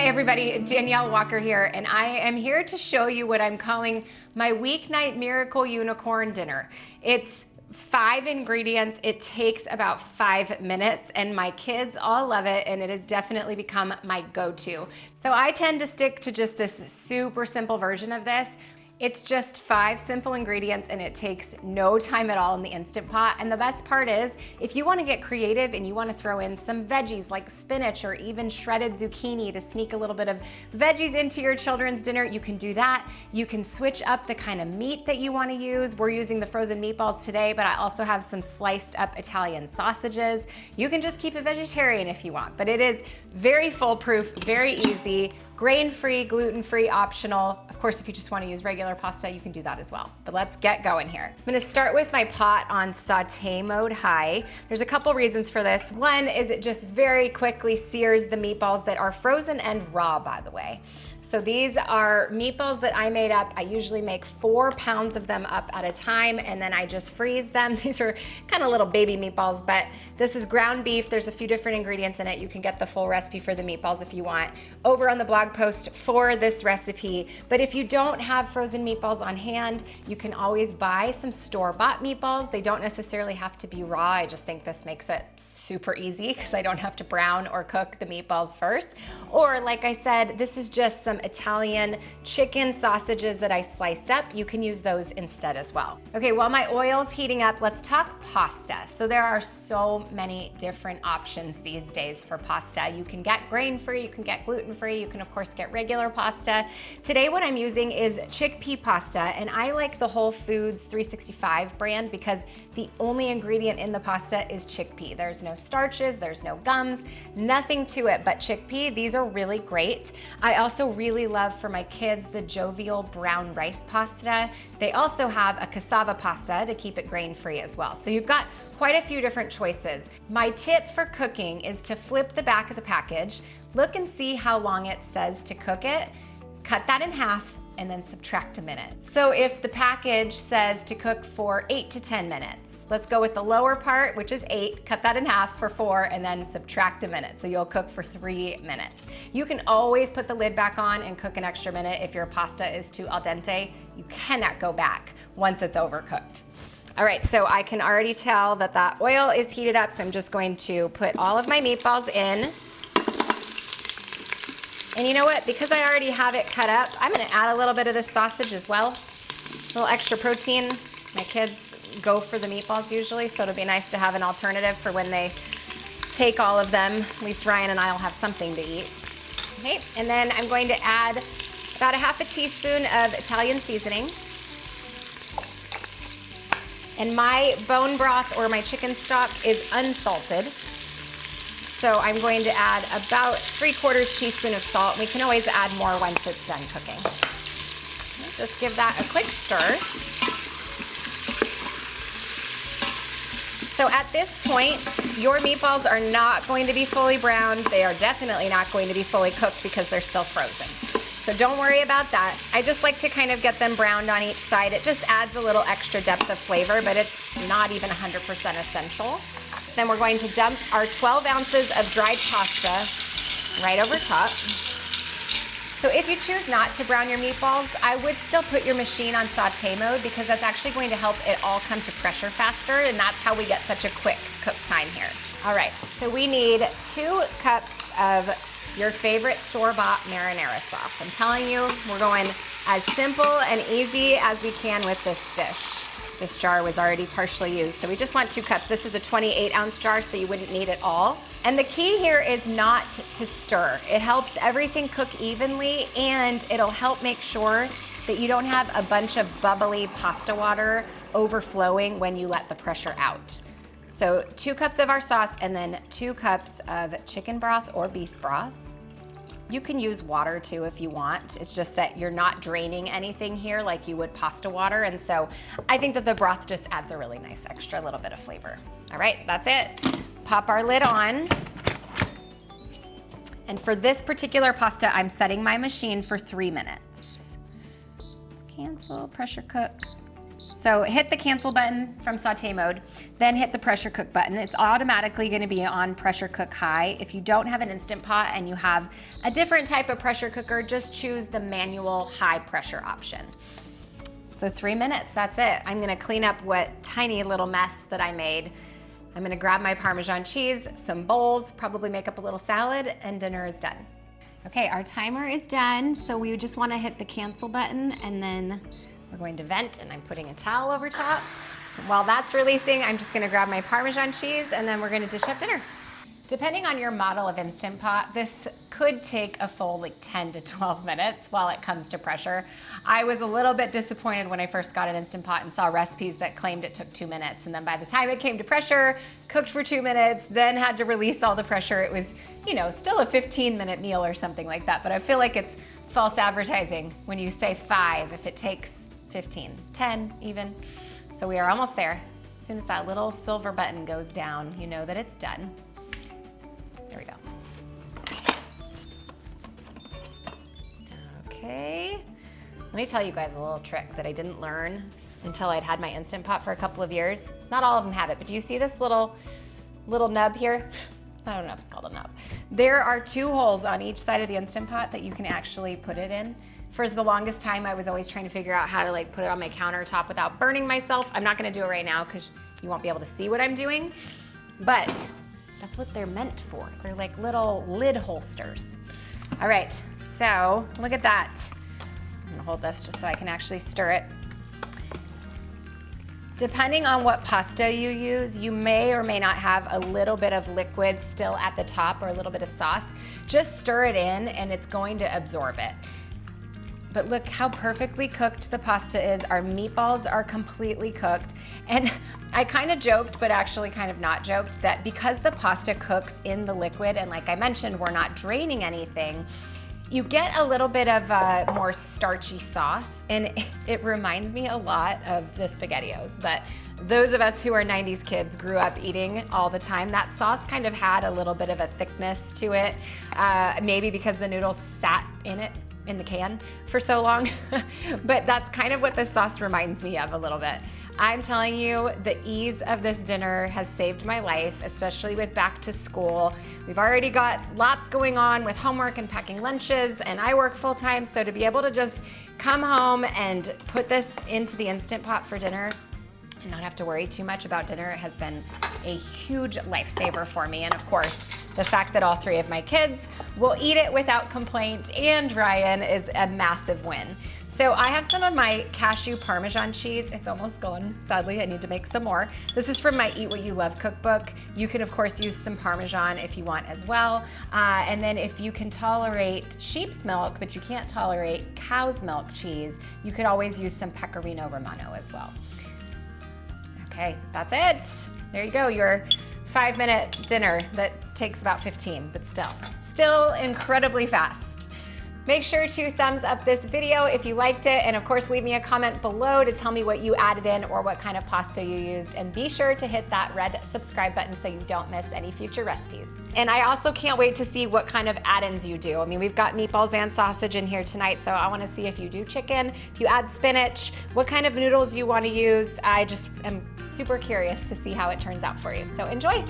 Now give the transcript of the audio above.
everybody, Danielle Walker here, and I am here to show you what I'm calling my weeknight miracle unicorn dinner. It's 5 ingredients. It takes about 5 minutes, and my kids all love it, and it has definitely become my go-to. So I tend to stick to just this super simple version of this. It's just 5 simple ingredients and it takes no time at all in the Instant Pot. And the best part is, if you want to get creative and you want to throw in some veggies like spinach or even shredded zucchini to sneak a little bit of veggies into your children's dinner, you can do that. You can switch up the kind of meat that you want to use. We're using the frozen meatballs today, but I also have some sliced up Italian sausages. You can just keep it vegetarian if you want, but it is very foolproof, very easy. Grain-free, gluten-free, optional. Of course, if you just want to use regular pasta, you can do that as well. But let's get going here. I'm gonna start with my pot on saute mode high. There's a couple reasons for this. One is it just very quickly sears the meatballs that are frozen and raw, by the way. So these are meatballs that I made up. I usually make 4 pounds of them up at a time, and then I just freeze them. These are kind of little baby meatballs, but this is ground beef. There's a few different ingredients in it. You can get the full recipe for the meatballs if you want over on the blog post for this recipe. But if you don't have frozen meatballs on hand, you can always buy some store-bought meatballs. They don't necessarily have to be raw. I just think this makes it super easy because I don't have to brown or cook the meatballs first. Or like I said, this is just some Italian chicken sausages that I sliced up. You can use those instead as well. Okay, while my oil's heating up, let's talk pasta. So there are so many different options these days for pasta. You can get grain-free, you can get gluten-free, you can of course get regular pasta. Today what I'm using is chickpea pasta, and I like the Whole Foods 365 brand because the only ingredient in the pasta is chickpea. There's no starches, there's no gums, nothing to it but chickpea. These are really great. I also really love for my kids the jovial brown rice pasta. They also have a cassava pasta to keep it grain-free as well. So you've got quite a few different choices. My tip for cooking is to flip the back of the package, look and see how long it says to cook it, cut that in half, and then subtract a minute. So if the package says to cook for 8 to 10 minutes, let's go with the lower part, which is 8, cut that in half for 4, and then subtract a minute. So you'll cook for 3 minutes. You can always put the lid back on and cook an extra minute if your pasta is too al dente. You cannot go back once it's overcooked. All right, so I can already tell that that oil is heated up, so I'm just going to put all of my meatballs in. And you know what? Because I already have it cut up, I'm gonna add a little bit of this sausage as well. A little extra protein. My kids go for the meatballs usually, so it'll be nice to have an alternative for when they take all of them. At least Ryan and I will have something to eat. Okay, and then I'm going to add about a half a teaspoon of Italian seasoning. And my bone broth or my chicken stock is unsalted. So I'm going to add about 3/4 teaspoon of salt. We can always add more once it's done cooking. Just give that a quick stir. So at this point, your meatballs are not going to be fully browned. They are definitely not going to be fully cooked because they're still frozen. So don't worry about that. I just like to kind of get them browned on each side. It just adds a little extra depth of flavor, but it's not even 100% essential. Then we're going to dump our 12 ounces of dried pasta right over top. So if you choose not to brown your meatballs, I would still put your machine on saute mode because that's actually going to help it all come to pressure faster, and that's how we get such a quick cook time here. All right, so we need 2 cups of your favorite store-bought marinara sauce. I'm telling you, we're going as simple and easy as we can with this dish. This jar was already partially used, so we just want 2 cups. This is a 28-ounce jar, so you wouldn't need it all. And the key here is not to stir. It helps everything cook evenly, and it'll help make sure that you don't have a bunch of bubbly pasta water overflowing when you let the pressure out. So 2 cups of our sauce, and then 2 cups of chicken broth or beef broth. You can use water too if you want. It's just that you're not draining anything here like you would pasta water. And so I think that the broth just adds a really nice extra little bit of flavor. All right, that's it. Pop our lid on. And for this particular pasta, I'm setting my machine for 3 minutes. Let's cancel, pressure cook, So hit the cancel button from saute mode, then hit the pressure cook button. It's automatically gonna be on pressure cook high. If you don't have an Instant Pot and you have a different type of pressure cooker, just choose the manual high pressure option. So 3 minutes, that's it. I'm gonna clean up what tiny little mess that I made. I'm gonna grab my Parmesan cheese, some bowls, probably make up a little salad, and dinner is done. Okay, our timer is done, so we just wanna hit the cancel button, and then we're going to vent, and I'm putting a towel over top. While that's releasing, I'm just gonna grab my Parmesan cheese, and then we're gonna dish up dinner. Depending on your model of Instant Pot, this could take a full 10 to 12 minutes while it comes to pressure. I was a little bit disappointed when I first got an Instant Pot and saw recipes that claimed it took 2 minutes. And then by the time it came to pressure, cooked for 2 minutes, then had to release all the pressure. It was, still a 15-minute meal or something like that. But I feel like it's false advertising when you say 5 if it takes 15, 10 even. So we are almost there. As soon as that little silver button goes down, you know that it's done. There we go. Okay. Let me tell you guys a little trick that I didn't learn until I'd had my Instant Pot for a couple of years. Not all of them have it, but do you see this little nub here? I don't know if it's called a nub. There are 2 holes on each side of the Instant Pot that you can actually put it in. For the longest time, I was always trying to figure out how to put it on my countertop without burning myself. I'm not gonna do it right now because you won't be able to see what I'm doing, but that's what they're meant for. They're like little lid holsters. All right, so look at that. I'm gonna hold this just so I can actually stir it. Depending on what pasta you use, you may or may not have a little bit of liquid still at the top or a little bit of sauce. Just stir it in and it's going to absorb it. But look how perfectly cooked the pasta is. Our meatballs are completely cooked. And I kind of joked, but actually kind of not joked, that because the pasta cooks in the liquid, and like I mentioned, we're not draining anything, you get a little bit of a more starchy sauce. And it reminds me a lot of the SpaghettiOs that those of us who are 90s kids grew up eating all the time. That sauce kind of had a little bit of a thickness to it, maybe because the noodles sat in the can for so long. But that's kind of what this sauce reminds me of a little bit. I'm telling you, the ease of this dinner has saved my life, especially with back to school. We've already got lots going on with homework and packing lunches, and I work full time, so to be able to just come home and put this into the Instant Pot for dinner and not have to worry too much about dinner has been a huge lifesaver for me. And of course, the fact that all 3 of my kids will eat it without complaint and Ryan is a massive win. So I have some of my cashew Parmesan cheese. It's almost gone, sadly. I need to make some more. This is from my Eat What You Love cookbook. You can, of course, use some Parmesan if you want as well. And then if you can tolerate sheep's milk, but you can't tolerate cow's milk cheese, you could always use some Pecorino Romano as well. Okay, that's it. There you go, your 5-minute dinner that takes about 15, but still incredibly fast. Make sure to thumbs up this video if you liked it, and of course leave me a comment below to tell me what you added in or what kind of pasta you used, and be sure to hit that red subscribe button so you don't miss any future recipes. And I also can't wait to see what kind of add-ins you do. I mean, we've got meatballs and sausage in here tonight, so I want to see if you do chicken, if you add spinach, what kind of noodles you want to use. I just am super curious to see how it turns out for you. So enjoy.